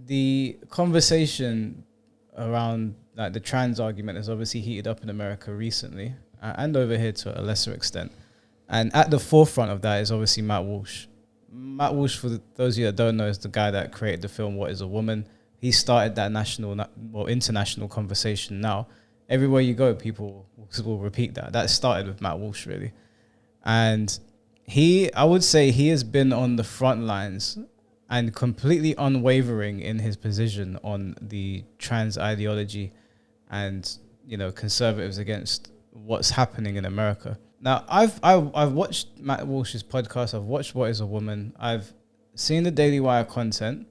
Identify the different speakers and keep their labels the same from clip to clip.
Speaker 1: the conversation around like the trans argument has obviously heated up in America recently, and over here to a lesser extent. And at the forefront of that is obviously Matt Walsh. Matt Walsh, for those of you that don't know, is the guy that created the film What is a Woman. He started that international conversation now. Everywhere you go, people will repeat that. That started with Matt Walsh, really. And I would say he has been on the front lines and completely unwavering in his position on the trans ideology and, conservatives against what's happening in America. Now, I've watched Matt Walsh's podcast. I've watched What is a Woman. I've seen the Daily Wire content.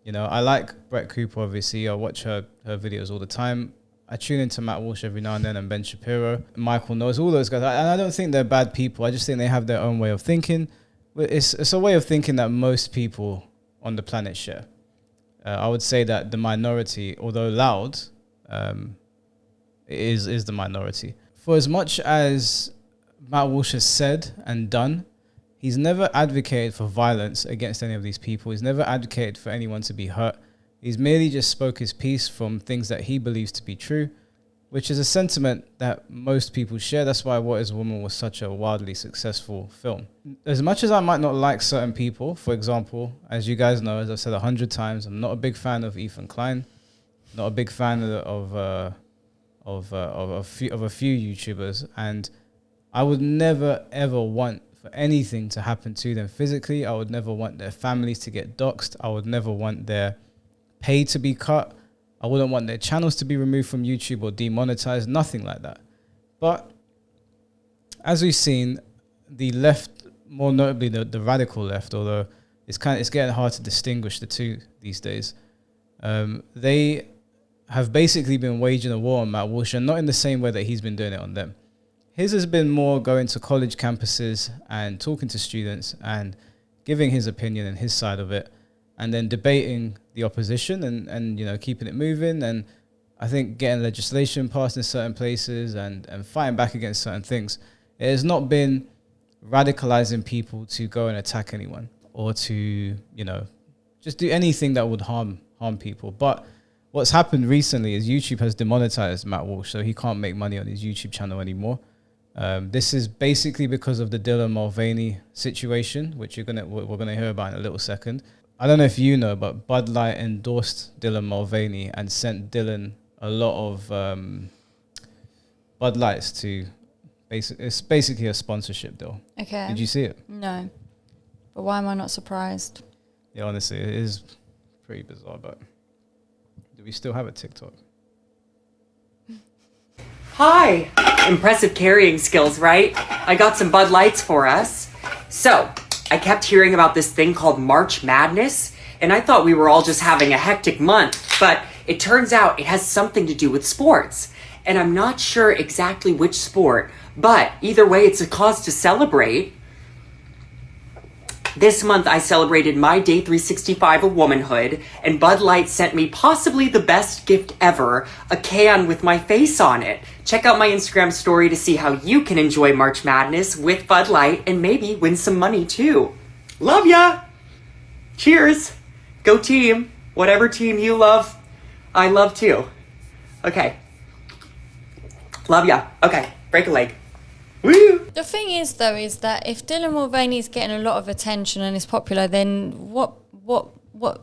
Speaker 1: I like Brett Cooper, obviously. I watch her videos all the time. I tune into Matt Walsh every now and then, and Ben Shapiro, Michael Knowles, all those guys. And I don't think they're bad people. I just think they have their own way of thinking. It's a way of thinking that most people on the planet share. I would say that the minority, although loud, is the minority. For as much as Matt Walsh has said and done, he's never advocated for violence against any of these people. He's never advocated for anyone to be hurt. He's merely just spoke his piece from things that he believes to be true, which is a sentiment that most people share. That's why What is a Woman was such a wildly successful film. As much as I might not like certain people, for example, as you guys know, as I've said 100 times, I'm not a big fan of Ethan Klein, not a big fan of a few YouTubers, and I would never ever want for anything to happen to them physically. I would never want their families to get doxxed. I would never want their pay to be cut. I wouldn't want their channels to be removed from YouTube or demonetized, nothing like that. But as we've seen, the left, more notably the radical left, although it's getting hard to distinguish the two these days, they have basically been waging a war on Matt Walsh, and not in the same way that he's been doing it on them. His has been more going to college campuses and talking to students and giving his opinion and his side of it, and then debating the opposition and keeping it moving, and I think getting legislation passed in certain places and fighting back against certain things. It has not been radicalizing people to go and attack anyone or to, just do anything that would harm people. But what's happened recently is YouTube has demonetized Matt Walsh, so he can't make money on his YouTube channel anymore. This is basically because of the Dylan Mulvaney situation, which we're gonna hear about in a little second. I don't know if you know, but Bud Light endorsed Dylan Mulvaney and sent Dylan a lot of Bud Lights to it's basically a sponsorship deal.
Speaker 2: Okay.
Speaker 1: Did you see it?
Speaker 2: No. But why am I not surprised?
Speaker 1: Yeah, honestly, it is pretty bizarre, but do we still have a TikTok?
Speaker 3: Hi! Impressive carrying skills, right? I got some Bud Lights for us. So, I kept hearing about this thing called March Madness, and I thought we were all just having a hectic month, but it turns out it has something to do with sports. And I'm not sure exactly which sport, but either way, it's a cause to celebrate. This month, I celebrated my day 365 of womanhood, and Bud Light sent me possibly the best gift ever, a can with my face on it. Check out my Instagram story to see how you can enjoy March Madness with Bud Light and maybe win some money too. Love ya! Cheers! Go team! Whatever team you love, I love too. Okay. Love ya. Okay, break a leg. Woo!
Speaker 2: The thing is, though, is that if Dylan Mulvaney is getting a lot of attention and is popular, then what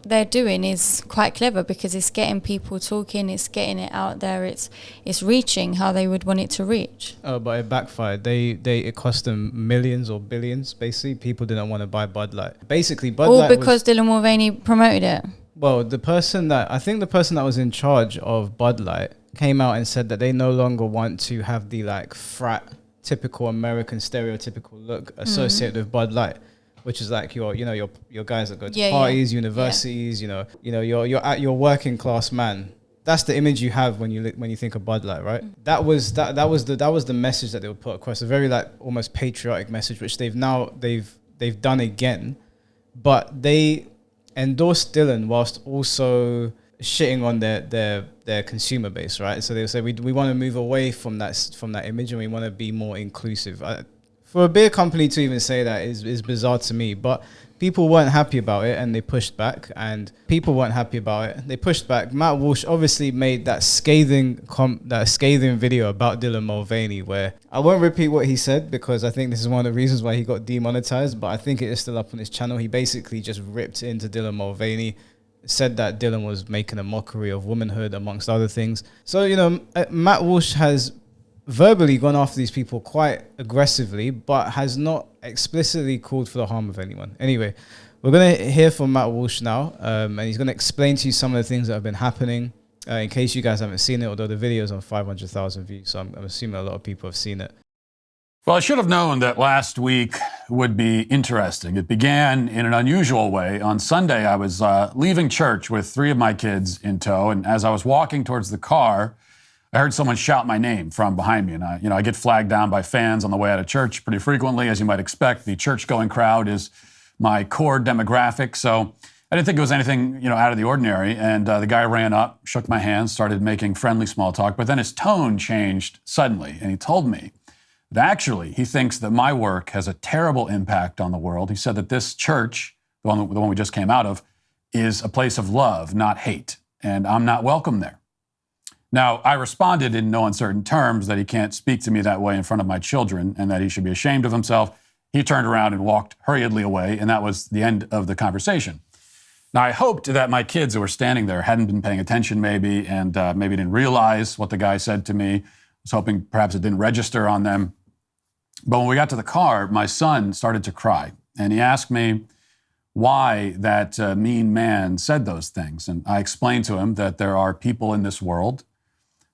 Speaker 2: they're doing is quite clever, because it's getting people talking, it's getting it out there, it's reaching how they would want it to reach.
Speaker 1: Oh, but it backfired. It cost them millions or billions. Basically, people didn't want to buy Bud Light. Basically, Bud Light
Speaker 2: because Dylan Mulvaney promoted it.
Speaker 1: Well, the person that was in charge of Bud Light came out and said that they no longer want to have the frat, typical American stereotypical look associated with Bud Light, which is like your guys that go to parties, universities, you're at your working class man. That's the image you have when you think of Bud Light, right? That was the message that they would put across, a very almost patriotic message, which they've done again, but they endorsed Dylan whilst also shitting on their consumer base, right? So they say we want to move away from that image, and we want to be more inclusive. For a beer company to even say that is bizarre to me, but people weren't happy about it and they pushed back, and people weren't happy about it. They pushed back. Matt Walsh obviously made that scathing video about Dylan Mulvaney, where I won't repeat what he said because I think this is one of the reasons why he got demonetized, but I think it is still up on his channel. He basically just ripped into Dylan Mulvaney, said that Dylan was making a mockery of womanhood, amongst other things. So, Matt Walsh has verbally gone after these people quite aggressively, but has not explicitly called for the harm of anyone. Anyway, we're going to hear from Matt Walsh now, and he's going to explain to you some of the things that have been happening, in case you guys haven't seen it, although the video is on 500,000 views, so I'm assuming a lot of people have seen it.
Speaker 4: Well, I should have known that last week would be interesting. It began in an unusual way. On Sunday, I was leaving church with 3 of my kids in tow, and as I was walking towards the car, I heard someone shout my name from behind me, and I get flagged down by fans on the way out of church pretty frequently, as you might expect. The church-going crowd is my core demographic, so I didn't think it was anything, out of the ordinary. And the guy ran up, shook my hand, started making friendly small talk, but then his tone changed suddenly, and he told me that actually he thinks that my work has a terrible impact on the world. He said that this church, the one we just came out of, is a place of love, not hate, and I'm not welcome there. Now, I responded in no uncertain terms that he can't speak to me that way in front of my children and that he should be ashamed of himself. He turned around and walked hurriedly away, and that was the end of the conversation. Now, I hoped that my kids who were standing there hadn't been paying attention maybe, and maybe didn't realize what the guy said to me. I was hoping perhaps it didn't register on them. But when we got to the car, my son started to cry, and he asked me why that mean man said those things. And I explained to him that there are people in this world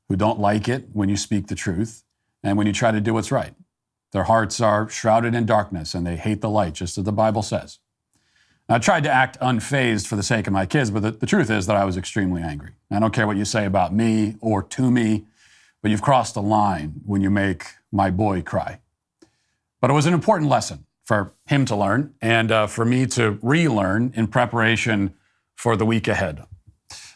Speaker 4: who don't like it when you speak the truth and when you try to do what's right. Their hearts are shrouded in darkness and they hate the light, just as the Bible says. Now, I tried to act unfazed for the sake of my kids, but the truth is that I was extremely angry. I don't care what you say about me or to me, but you've crossed a line when you make my boy cry. But it was an important lesson for him to learn and for me to relearn in preparation for the week ahead.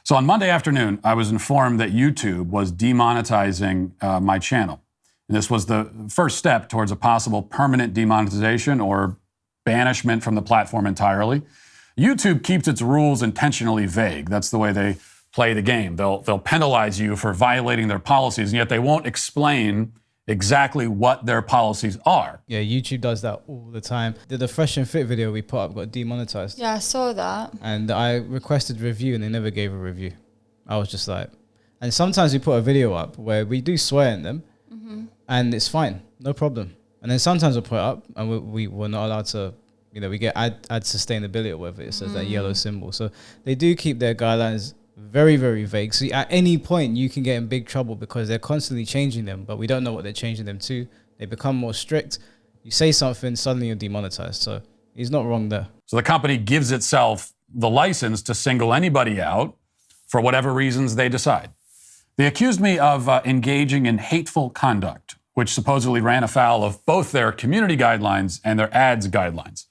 Speaker 4: So on Monday afternoon, I was informed that YouTube was demonetizing my channel. And this was the first step towards a possible permanent demonetization or banishment from the platform entirely. YouTube keeps its rules intentionally vague. That's the way they play the game. They'll penalize you for violating their policies, and yet they won't explain exactly what their policies are.
Speaker 1: Yeah, YouTube does that all the time. The Fresh and Fit video we put up got demonetized.
Speaker 2: Yeah, I saw that.
Speaker 1: And I requested review and they never gave a review. I was just like, and sometimes we put a video up where we do swear in them and it's fine, no problem. And then sometimes we'll put it up and we're not allowed to, we get ad sustainability or whatever it says, that yellow symbol. So they do keep their guidelines very, very vague. So at any point you can get in big trouble because they're constantly changing them, but we don't know what they're changing them to. They become more strict. You say something, suddenly you're demonetized. So he's not wrong there.
Speaker 4: So the company gives itself the license to single anybody out for whatever reasons they decide. They accused me of engaging in hateful conduct, which supposedly ran afoul of both their community guidelines and their ads guidelines.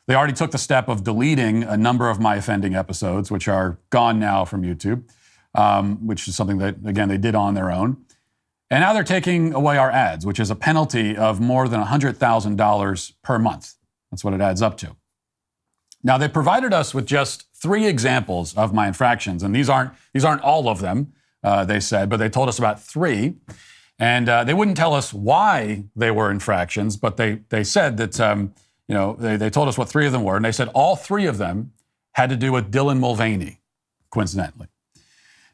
Speaker 4: They already took the step of deleting a number of my offending episodes, which are gone now from YouTube, which is something that, again, they did on their own. And now they're taking away our ads, which is a penalty of more than $100,000 per month. That's what it adds up to. Now, they provided us with just 3 examples of my infractions, and these aren't all of them, they said, but they told us about 3. And they wouldn't tell us why they were infractions, but they said that they told us what 3 of them were, and they said all 3 of them had to do with Dylan Mulvaney, coincidentally.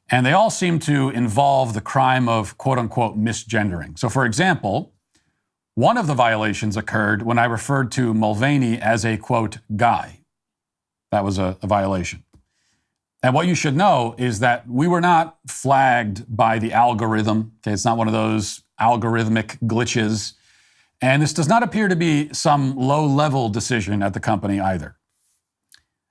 Speaker 4: And they all seem to involve the crime of quote-unquote misgendering. So, for example, one of the violations occurred when I referred to Mulvaney as a, quote, guy. That was a violation. And what you should know is that we were not flagged by the algorithm. Okay, it's not one of those algorithmic glitches. And this does not appear to be some low-level decision at the company either.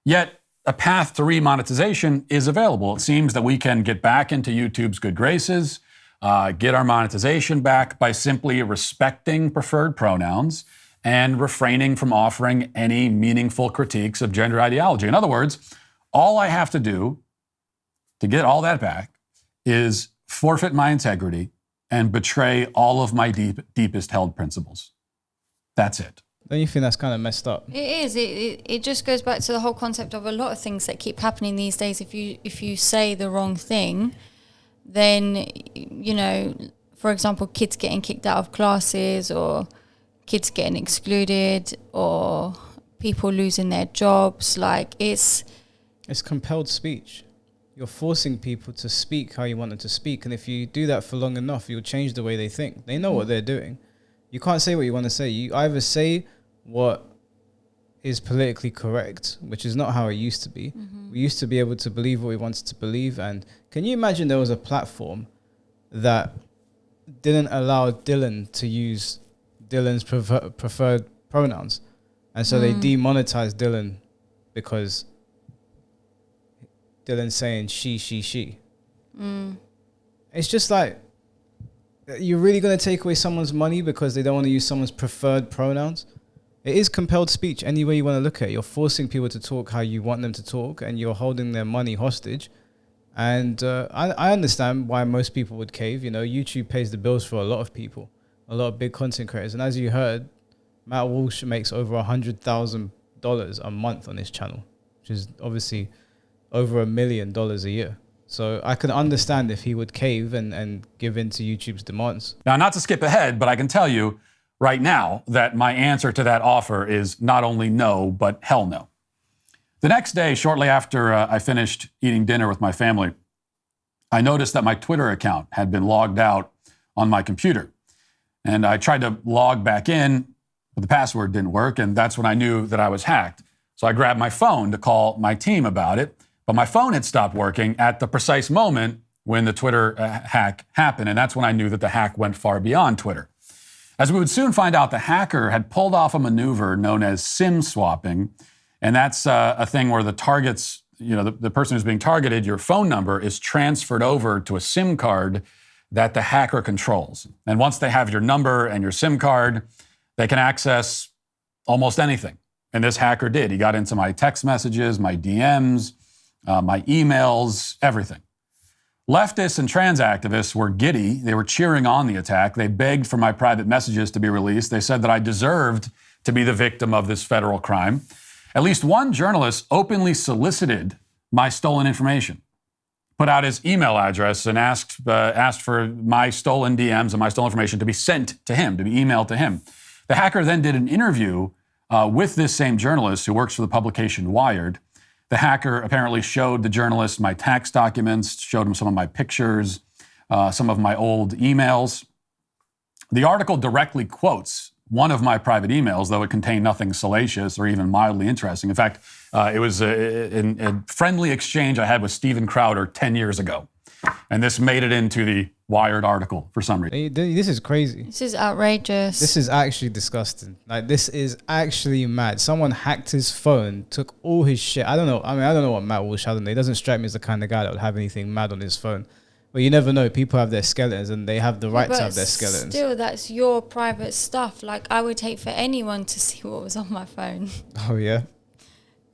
Speaker 4: Yet, a path to remonetization is available. It seems that we can get back into YouTube's good graces, get our monetization back by simply respecting preferred pronouns and refraining from offering any meaningful critiques of gender ideology. In other words, all I have to do to get all that back is forfeit my integrity and betray all of my deepest held principles. That's it.
Speaker 1: Don't you think that's kind of messed up?
Speaker 2: It is. It just goes back to the whole concept of a lot of things that keep happening these days. If you say the wrong thing, then, you know, for example, kids getting kicked out of classes, or kids getting excluded, or people losing their jobs. Like, it's
Speaker 1: compelled speech. You're forcing people to speak how you want them to speak. And if you do that for long enough, you'll change the way they think. They know what they're doing. You can't say what you want to say. You either say what is politically correct, which is not how it used to be. We used to be able to believe what we wanted to believe. And can you imagine there was a platform that didn't allow Dylan to use Dylan's preferred pronouns? And so they demonetized Dylan because Dylan's saying she. It's just like, you're really going to take away someone's money because they don't want to use someone's preferred pronouns? It is compelled speech any way you want to look at it. You're forcing people to talk how you want them to talk, and you're holding their money hostage. And I understand why most people would cave. You know, YouTube pays the bills for a lot of people, a lot of big content creators. And as you heard, Matt Walsh makes over $100,000 a month on his channel, which is obviously over $1 million a year. So I can understand if he would cave and give in to YouTube's demands.
Speaker 4: Now, not to skip ahead, but I can tell you right now that my answer to that offer is not only no, but hell no. The next day, shortly after I finished eating dinner with my family, I noticed that my Twitter account had been logged out on my computer. And I tried to log back in, but the password didn't work, and that's when I knew that I was hacked. So I grabbed my phone to call my team about it, but my phone had stopped working at the precise moment when the Twitter hack happened, and that's when I knew that the hack went far beyond Twitter. As we would soon find out, the hacker had pulled off a maneuver known as SIM swapping, and that's a thing where the targets, you know, the person who's being targeted, your phone number is transferred over to a SIM card that the hacker controls. And once they have your number and your SIM card, they can access almost anything. And this hacker did. He got into my text messages, my DMs, my emails, everything. Leftists and trans activists were giddy. They were cheering on the attack. They begged for my private messages to be released. They said that I deserved to be the victim of this federal crime. At least one journalist openly solicited my stolen information, put out his email address, and asked for my stolen DMs and my stolen information to be sent to him, to be emailed to him. The hacker then did an interview with this same journalist who works for the publication Wired. The hacker apparently showed the journalist my tax documents, showed him some of my pictures, some of my old emails. The article directly quotes one of my private emails, though it contained nothing salacious or even mildly interesting. In fact, it was a friendly exchange I had with Steven Crowder 10 years ago. And this made it into the Wired article for some reason.
Speaker 1: This is crazy.
Speaker 2: This is outrageous.
Speaker 1: This is actually disgusting. Like, this is actually mad. Someone hacked his phone, took all his shit. I don't know. I mean, I don't know what Matt Walsh had on there. He doesn't strike me as the kind of guy that would have anything mad on his phone. But you never know. People have their skeletons, and they have the right to have their skeletons.
Speaker 2: Still, that's your private stuff. Like, I would hate for anyone to see what was on my phone.
Speaker 1: Oh, yeah?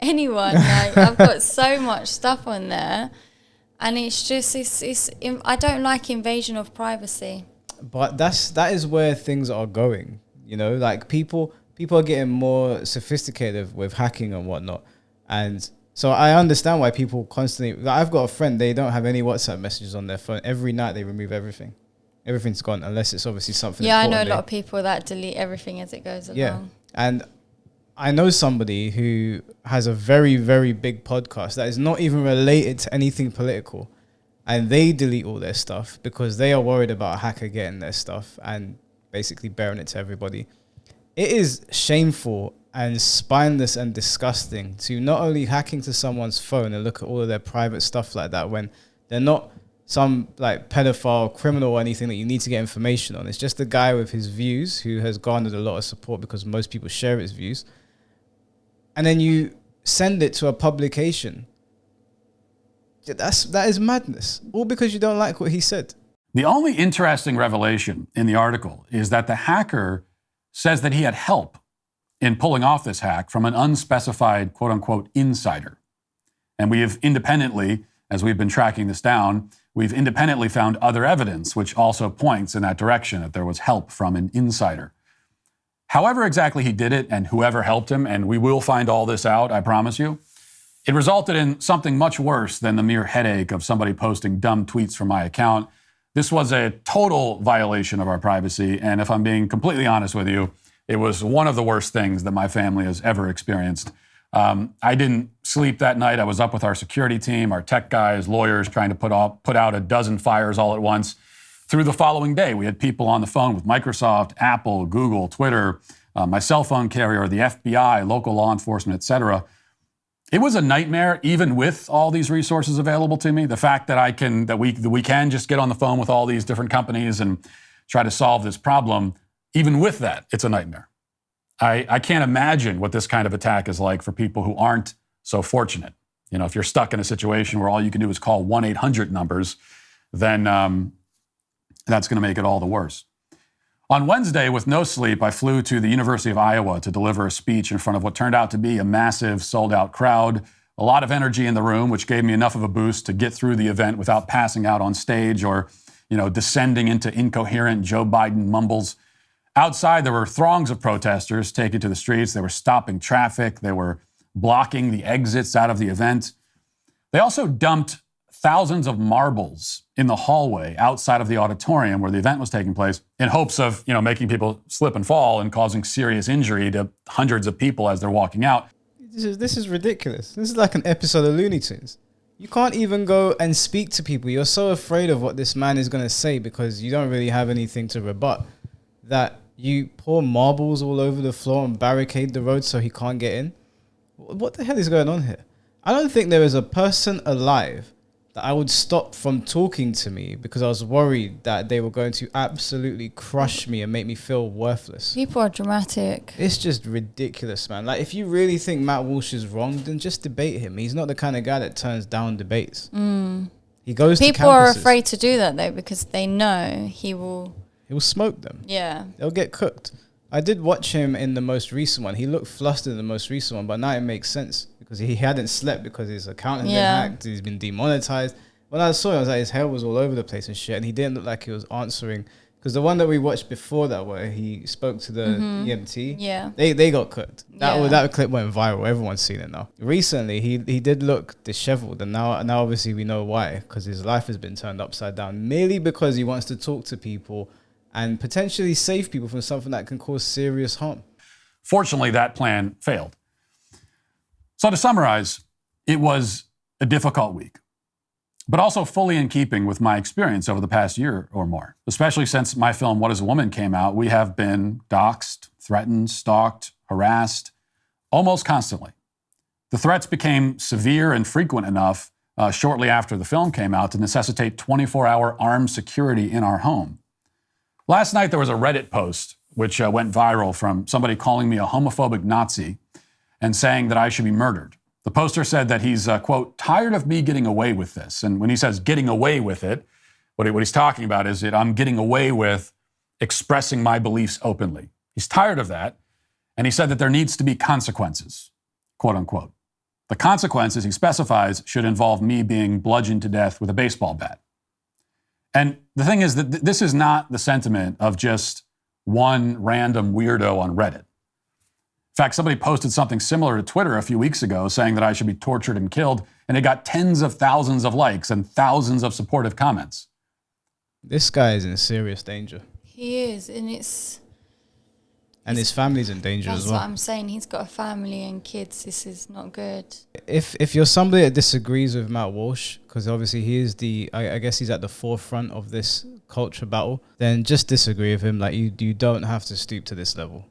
Speaker 2: Anyone. Like, I've got so much stuff on there. And it's just, I don't like invasion of privacy.
Speaker 1: But that is where things are going. You know, like people are getting more sophisticated with hacking and whatnot. And so I understand why people constantly, like, I've got a friend, they don't have any WhatsApp messages on their phone. Every night they remove everything. Everything's gone, unless it's obviously something important.
Speaker 2: Yeah, I know a lot of people that delete everything as it goes along.
Speaker 1: Yeah. And I know somebody who has a very, very big podcast that is not even related to anything political, and they delete all their stuff because they are worried about a hacker getting their stuff and basically bearing it to everybody. It is shameful and spineless and disgusting to not only hack into someone's phone and look at all of their private stuff like that when they're not some like pedophile, criminal or anything that you need to get information on. It's just a guy with his views who has garnered a lot of support because most people share his views. And then you send it to a publication. That is madness. All because you don't like what he said.
Speaker 4: The only interesting revelation in the article is that the hacker says that he had help in pulling off this hack from an unspecified, quote unquote, insider. And we have independently, as we've been tracking this down, we've independently found other evidence which also points in that direction, that there was help from an insider. However exactly he did it and whoever helped him, and we will find all this out, I promise you, it resulted in something much worse than the mere headache of somebody posting dumb tweets from my account. This was a total violation of our privacy, and if I'm being completely honest with you, it was one of the worst things that my family has ever experienced. I didn't sleep that night. I was up with our security team, our tech guys, lawyers, trying to put out a dozen fires all at once. Through the following day, we had people on the phone with Microsoft, Apple, Google, Twitter, my cell phone carrier, the FBI, local law enforcement, etc. It was a nightmare, even with all these resources available to me. The fact that we can just get on the phone with all these different companies and try to solve this problem, even with that, it's a nightmare. I can't imagine what this kind of attack is like for people who aren't so fortunate. You know, if you're stuck in a situation where all you can do is call 1-800 numbers, then that's going to make it all the worse. On Wednesday, with no sleep, I flew to the University of Iowa to deliver a speech in front of what turned out to be a massive sold-out crowd, a lot of energy in the room, which gave me enough of a boost to get through the event without passing out on stage or, descending into incoherent Joe Biden mumbles. Outside, there were throngs of protesters taking to the streets. They were stopping traffic. They were blocking the exits out of the event. They also dumped thousands of marbles in the hallway outside of the auditorium where the event was taking place in hopes of, making people slip and fall and causing serious injury to hundreds of people as they're walking out.
Speaker 1: This is ridiculous. This is like an episode of Looney Tunes. You can't even go and speak to people. You're so afraid of what this man is going to say because you don't really have anything to rebut that you pour marbles all over the floor and barricade the road so he can't get in. What the hell is going on here? I don't think there is a person alive that I would stop from talking to me because I was worried that they were going to absolutely crush me and make me feel worthless.
Speaker 2: People are dramatic.
Speaker 1: It's just ridiculous, man. Like, if you really think Matt Walsh is wrong, then just debate him. He's not the kind of guy that turns down debates. He goes to campuses.
Speaker 2: People are afraid to do that, though, because they know he will
Speaker 1: smoke them.
Speaker 2: Yeah.
Speaker 1: They'll get cooked. I did watch him in the most recent one. He looked flustered in the most recent one, but now it makes sense because he hadn't slept because his account had been hacked. He's been demonetized. When I saw him, I was like, his hair was all over the place and shit, and he didn't look like he was answering. Because the one that we watched before that, where he spoke to the EMT, they got cooked. That clip went viral. Everyone's seen it now. Recently, he did look disheveled, and now obviously we know why, because his life has been turned upside down merely because he wants to talk to people and potentially save people from something that can cause serious harm.
Speaker 4: Fortunately, that plan failed. So to summarize, it was a difficult week, but also fully in keeping with my experience over the past year or more. Especially since my film, What is a Woman, came out, we have been doxxed, threatened, stalked, harassed, almost constantly. The threats became severe and frequent enough shortly after the film came out to necessitate 24-hour armed security in our home. Last night, there was a Reddit post which went viral from somebody calling me a homophobic Nazi and saying that I should be murdered. The poster said that he's, quote, tired of me getting away with this. And when he says getting away with it, what he's talking about is that I'm getting away with expressing my beliefs openly. He's tired of that. And he said that there needs to be consequences, quote unquote. The consequences, he specifies, should involve me being bludgeoned to death with a baseball bat. And the thing is that this is not the sentiment of just one random weirdo on Reddit. In fact, somebody posted something similar to Twitter a few weeks ago saying that I should be tortured and killed, and it got tens of thousands of likes and thousands of supportive comments.
Speaker 1: This guy is in serious danger.
Speaker 2: He is, and
Speaker 1: his family's in danger as well.
Speaker 2: That's what I'm saying. He's got a family and kids. This is not good.
Speaker 1: If you're somebody that disagrees with Matt Walsh, because obviously he is I guess he's at the forefront of this culture battle, then just disagree with him. Like, you don't have to stoop to this level.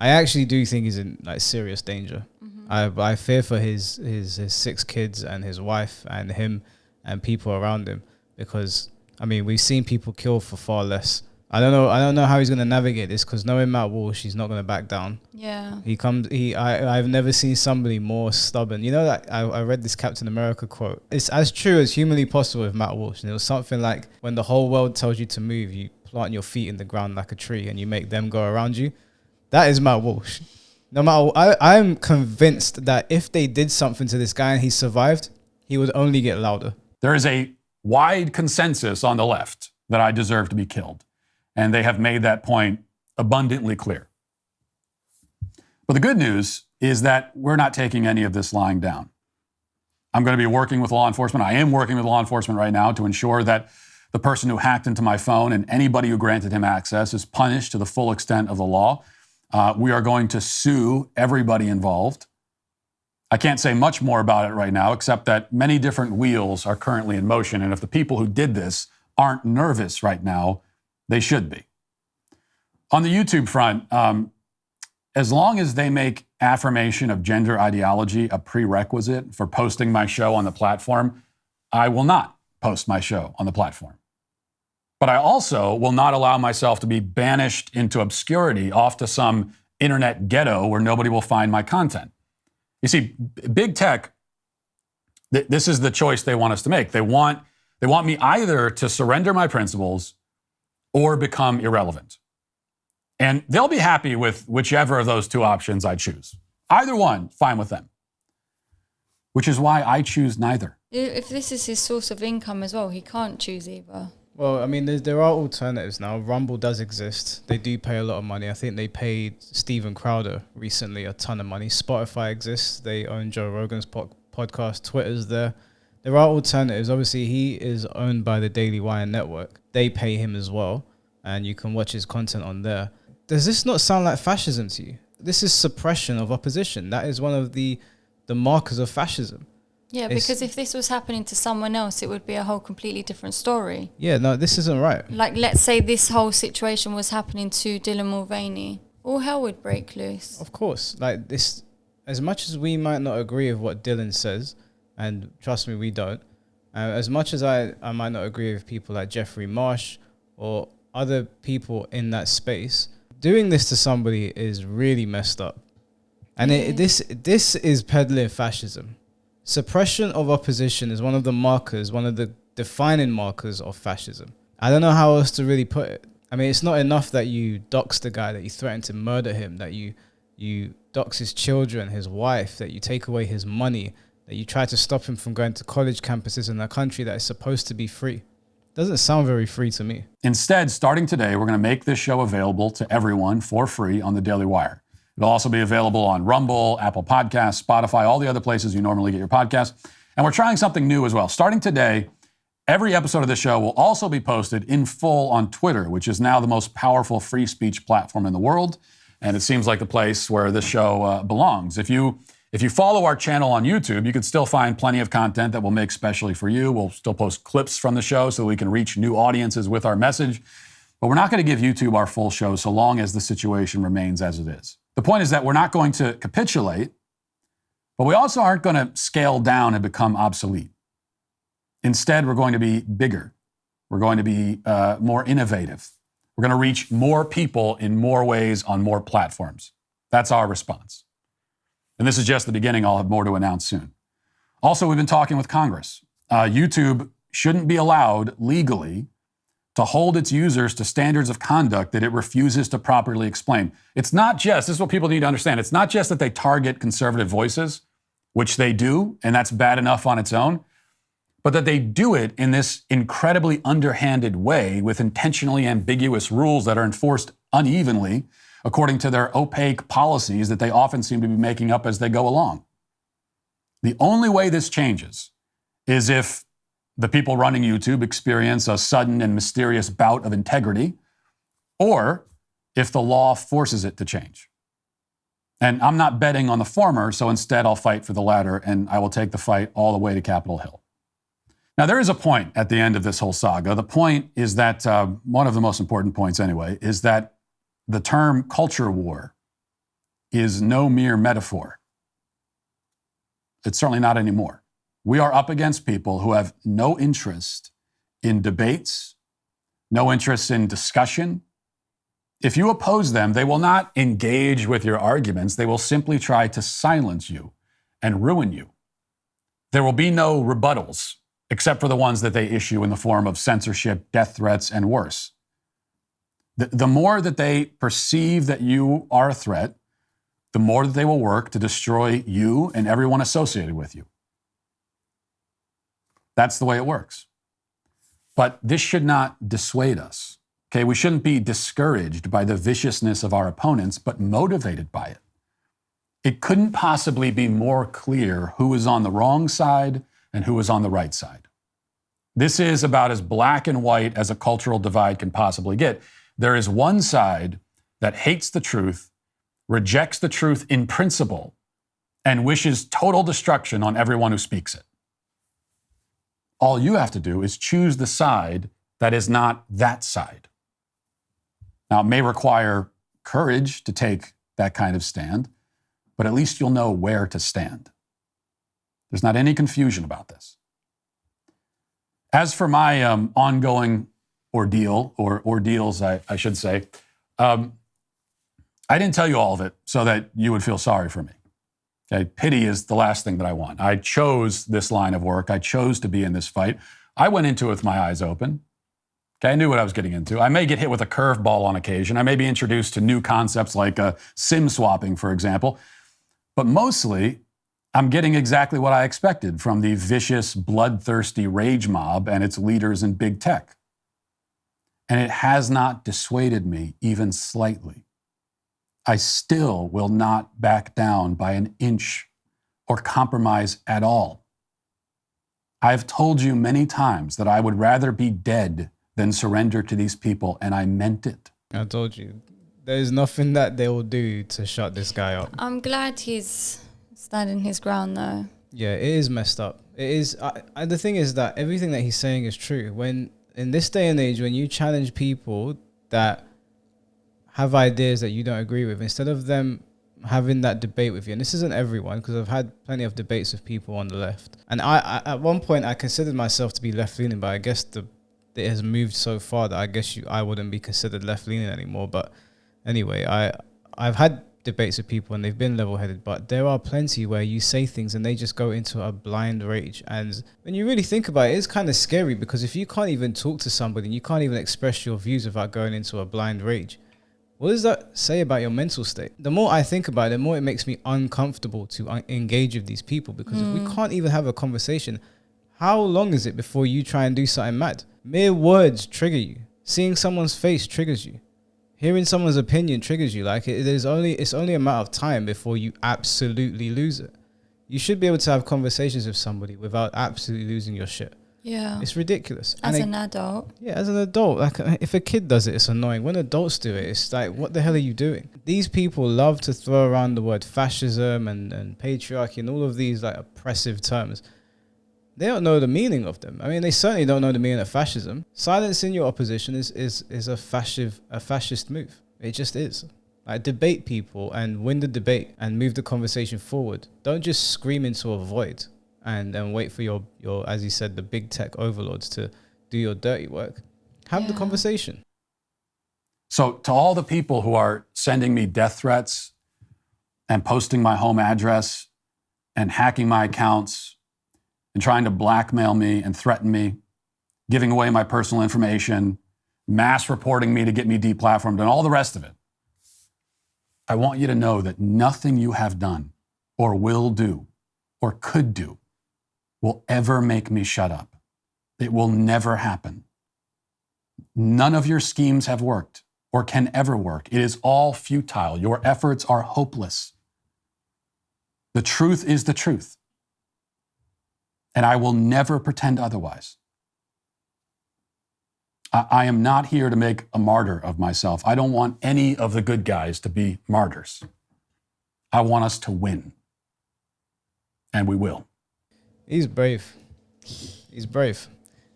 Speaker 1: I actually do think he's in serious danger. I fear for his 6 kids and his wife and him and people around him, because we've seen people killed for far less. I don't know how he's going to navigate this, because knowing Matt Walsh, he's not going to back down.
Speaker 2: Yeah.
Speaker 1: I've never seen somebody more stubborn. You know, that I read this Captain America quote. It's as true as humanly possible with Matt Walsh. And it was something like, when the whole world tells you to move, you plant your feet in the ground like a tree and you make them go around you. That is Matt Walsh. No matter, I'm convinced that if they did something to this guy and he survived, he would only get louder.
Speaker 4: There is a wide consensus on the left that I deserve to be killed. And they have made that point abundantly clear. But the good news is that we're not taking any of this lying down. I'm going to be working with law enforcement. I am working with law enforcement right now to ensure that the person who hacked into my phone and anybody who granted him access is punished to the full extent of the law. We are going to sue everybody involved. I can't say much more about it right now, except that many different wheels are currently in motion. And if the people who did this aren't nervous right now, they should be. On the YouTube front, as long as they make affirmation of gender ideology a prerequisite for posting my show on the platform, I will not post my show on the platform. But I also will not allow myself to be banished into obscurity off to some internet ghetto where nobody will find my content. You see, big tech, this is the choice they want us to make. They want me either to surrender my principles or become irrelevant. And they'll be happy with whichever of those two options I choose. Either one, fine with them. Which is why I choose neither.
Speaker 2: If this is his source of income as well, he can't choose either.
Speaker 1: Well, I mean, there are alternatives now. Rumble does exist. They do pay a lot of money. I think they paid Steven Crowder recently a ton of money. Spotify exists. They own Joe Rogan's podcast. Twitter's there. There are alternatives. Obviously, he is owned by the Daily Wire network. They pay him as well, and you can watch his content on there. Does this not sound like fascism to you? This is suppression of opposition. That is one of the markers of fascism.
Speaker 2: Yeah, because if this was happening to someone else, it would be a whole completely different story.
Speaker 1: Yeah, no, this isn't right.
Speaker 2: Like, let's say this whole situation was happening to Dylan Mulvaney. All hell would break loose.
Speaker 1: Of course. Like this, as much as we might not agree with what Dylan says, and trust me, we don't, as much as I might not agree with people like Jeffrey Marsh or other people in that space, doing this to somebody is really messed up. And this is peddling fascism. Suppression of opposition is one of the markers, one of the defining markers of fascism. I don't know how else to really put it. I mean, it's not enough that you dox the guy, that you threaten to murder him, that you dox his children, his wife, that you take away his money, that you try to stop him from going to college campuses in a country that is supposed to be free. Doesn't sound very free to me.
Speaker 4: Instead, starting today, we're going to make this show available to everyone for free on the Daily Wire. It'll also be available on Rumble, Apple Podcasts, Spotify, all the other places you normally get your podcasts. And we're trying something new as well. Starting today, every episode of the show will also be posted in full on Twitter, which is now the most powerful free speech platform in the world. And it seems like the place where this show belongs. If you follow our channel on YouTube, you can still find plenty of content that we'll make specially for you. We'll still post clips from the show so we can reach new audiences with our message. But we're not going to give YouTube our full show so long as the situation remains as it is. The point is that we're not going to capitulate, but we also aren't going to scale down and become obsolete. Instead, we're going to be bigger. We're going to be more innovative. We're going to reach more people in more ways on more platforms. That's our response. And this is just the beginning. I'll have more to announce soon. Also, we've been talking with Congress. YouTube shouldn't be allowed legally to hold its users to standards of conduct that it refuses to properly explain. It's not just, this is what people need to understand, it's not just that they target conservative voices, which they do, and that's bad enough on its own, but that they do it in this incredibly underhanded way with intentionally ambiguous rules that are enforced unevenly according to their opaque policies that they often seem to be making up as they go along. The only way this changes is if the people running YouTube experience a sudden and mysterious bout of integrity, or if the law forces it to change. And I'm not betting on the former, so instead I'll fight for the latter, and I will take the fight all the way to Capitol Hill. Now, there is a point at the end of this whole saga. The point is that, one of the most important points anyway, is that the term culture war is no mere metaphor. It's certainly not anymore. We are up against people who have no interest in debates, no interest in discussion. If you oppose them, they will not engage with your arguments. They will simply try to silence you and ruin you. There will be no rebuttals, except for the ones that they issue in the form of censorship, death threats, and worse. The more that they perceive that you are a threat, the more that they will work to destroy you and everyone associated with you. That's the way it works. But this should not dissuade us. Okay, we shouldn't be discouraged by the viciousness of our opponents, but motivated by it. It couldn't possibly be more clear who is on the wrong side and who is on the right side. This is about as black and white as a cultural divide can possibly get. There is one side that hates the truth, rejects the truth in principle, and wishes total destruction on everyone who speaks it. All you have to do is choose the side that is not that side. Now, it may require courage to take that kind of stand, but at least you'll know where to stand. There's not any confusion about this. As for my ongoing ordeal, or ordeals, I should say, I didn't tell you all of it so that you would feel sorry for me. Okay? Pity is the last thing that I want. I chose this line of work. I chose to be in this fight. I went into it with my eyes open. Okay, I knew what I was getting into. I may get hit with a curveball on occasion. I may be introduced to new concepts like SIM swapping, for example. But mostly, I'm getting exactly what I expected from the vicious, bloodthirsty rage mob and its leaders in big tech. And it has not dissuaded me even slightly. I still will not back down by an inch or compromise at all. I've told you many times that I would rather be dead than surrender to these people, and I meant it.
Speaker 1: I told you, there's nothing that they will do to shut this guy up.
Speaker 2: I'm glad he's standing his ground, though.
Speaker 1: Yeah, it is messed up. It is. The thing is that everything that he's saying is true. When in this day and age, when you challenge people that have ideas that you don't agree with, instead of them having that debate with you, and this isn't everyone, because I've had plenty of debates with people on the left, and I at one point I considered myself to be left-leaning, but I guess it has moved so far that I guess I wouldn't be considered left-leaning anymore. But anyway, I've had debates with people and they've been level-headed, but there are plenty where you say things and they just go into a blind rage. And when you really think about it, it's kind of scary, because if you can't even talk to somebody and you can't even express your views without going into a blind rage, what does that say about your mental state? The more I think about it, the more it makes me uncomfortable to engage with these people, because if we can't even have a conversation, how long is it before you try and do something mad? Mere words trigger you. Seeing someone's face triggers you. Hearing someone's opinion triggers you. Like it's only a matter of time before you absolutely lose it. You should be able to have conversations with somebody without absolutely losing your shit.
Speaker 2: Yeah.
Speaker 1: It's ridiculous.
Speaker 2: As an adult.
Speaker 1: Yeah, as an adult. Like, if a kid does it, it's annoying. When adults do it, it's like, what the hell are you doing? These people love to throw around the word fascism and patriarchy and all of these like oppressive terms. They don't know the meaning of them. I mean, they certainly don't know the meaning of fascism. Silencing your opposition is a fascist move. It just is. Like, debate people and win the debate and move the conversation forward. Don't just scream into a void and wait for your, as you said, the big tech overlords to do your dirty work. Have the conversation.
Speaker 4: So to all the people who are sending me death threats and posting my home address and hacking my accounts and trying to blackmail me and threaten me, giving away my personal information, mass reporting me to get me deplatformed, and all the rest of it, I want you to know that nothing you have done or will do or could do will ever make me shut up. It will never happen. None of your schemes have worked or can ever work. It is all futile. Your efforts are hopeless. The truth is the truth. And I will never pretend otherwise. I am not here to make a martyr of myself. I don't want any of the good guys to be martyrs. I want us to win. And we will.
Speaker 1: He's brave. He's brave.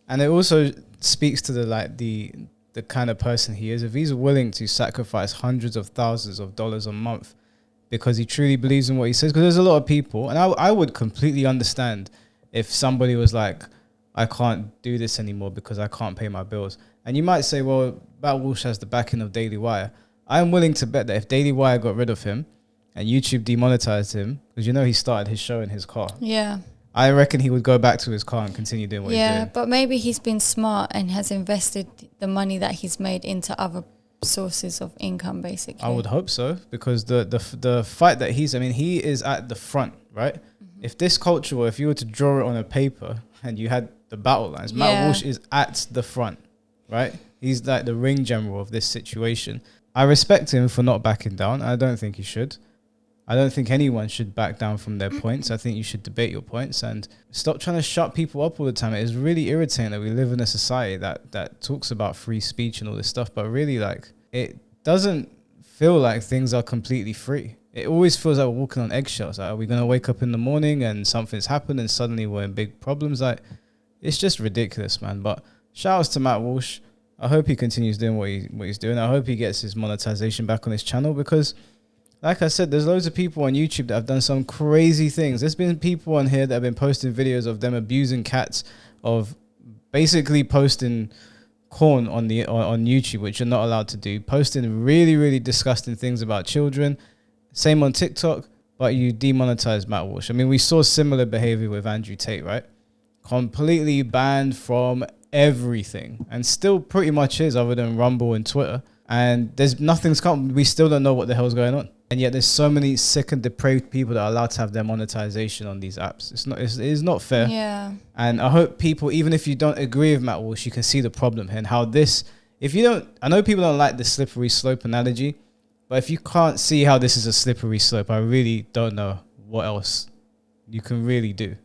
Speaker 1: And it also speaks to the kind of person he is. If he's willing to sacrifice hundreds of thousands of dollars a month because he truly believes in what he says, because there's a lot of people, and I would completely understand if somebody was like, I can't do this anymore because I can't pay my bills. And you might say, well, Matt Walsh has the backing of Daily Wire. I'm willing to bet that if Daily Wire got rid of him and YouTube demonetized him, because he started his show in his car.
Speaker 2: Yeah.
Speaker 1: I reckon he would go back to his car and continue doing what he's doing.
Speaker 2: Yeah, but maybe he's been smart and has invested the money that he's made into other sources of income, basically.
Speaker 1: I would hope so, because the fight that he is at the front, right? Mm-hmm. If this culture were, if you were to draw it on a paper and you had the battle lines, Matt Walsh is at the front, right? He's like the ring general of this situation. I respect him for not backing down. I don't think he should. I don't think anyone should back down from their points. I think you should debate your points and stop trying to shut people up all the time. It is really irritating that we live in a society that talks about free speech and all this stuff, but really, like, it doesn't feel like things are completely free. It always feels like we're walking on eggshells. Like, are we going to wake up in the morning and something's happened and suddenly we're in big problems? Like, it's just ridiculous, man. But shout outs to Matt Walsh. I hope he continues doing what he's doing. I hope he gets his monetization back on his channel because, like I said, there's loads of people on YouTube that have done some crazy things. There's been people on here that have been posting videos of them abusing cats, of basically posting corn on YouTube, which you're not allowed to do, posting really, really disgusting things about children. Same on TikTok, but you demonetize Matt Walsh. I mean, we saw similar behavior with Andrew Tate, right? Completely banned from everything, and still pretty much is, other than Rumble and Twitter. And there's nothing's come. We still don't know what the hell's going on. And yet there's so many sick and depraved people that are allowed to have their monetization on these apps. It is not fair.
Speaker 2: Yeah.
Speaker 1: And I hope people, even if you don't agree with Matt Walsh, you can see the problem here and how this, if you don't, I know people don't like the slippery slope analogy, but if you can't see how this is a slippery slope, I really don't know what else you can really do.